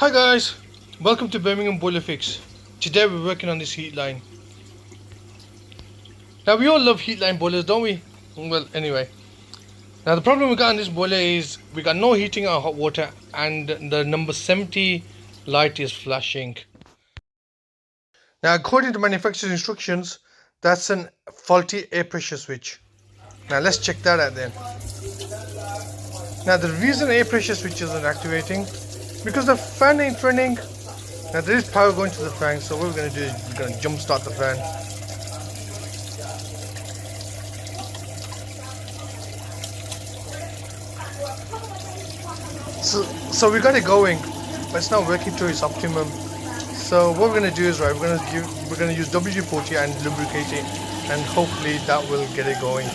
Hi guys, welcome to Birmingham Boiler Fix. Today we're working on this heat line. Now we all love heat line boilers, don't we? Well, anyway. Now the problem we got on this boiler is we got no heating or hot water and the number 70 light is flashing. Now according to manufacturer's instructions, that's a faulty air pressure switch. Now let's check that out then. Now the reason air pressure switch isn't activating because the fan ain't running. Now there is power going to the fan, so what we're going to do is we're going to jump start the fan. So we got it going, but it's not working to its optimum. So what we're going to do is we're going to use WD-40 and lubricate it, and hopefully that will get it going.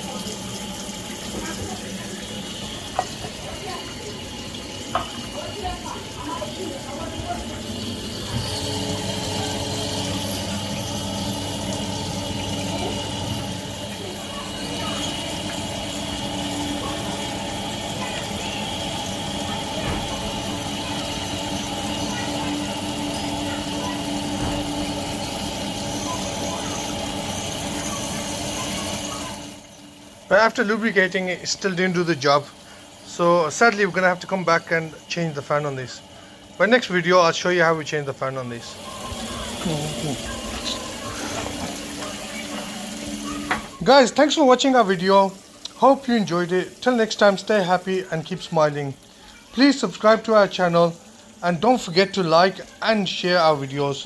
But after lubricating, it still didn't do the job. So sadly, we're gonna have to come back and change the fan on this. But next video, I'll show you how we change the fan on this. Guys, thanks for watching our video. Hope you enjoyed it. Till next time, stay happy and keep smiling. Please subscribe to our channel and don't forget to like and share our videos.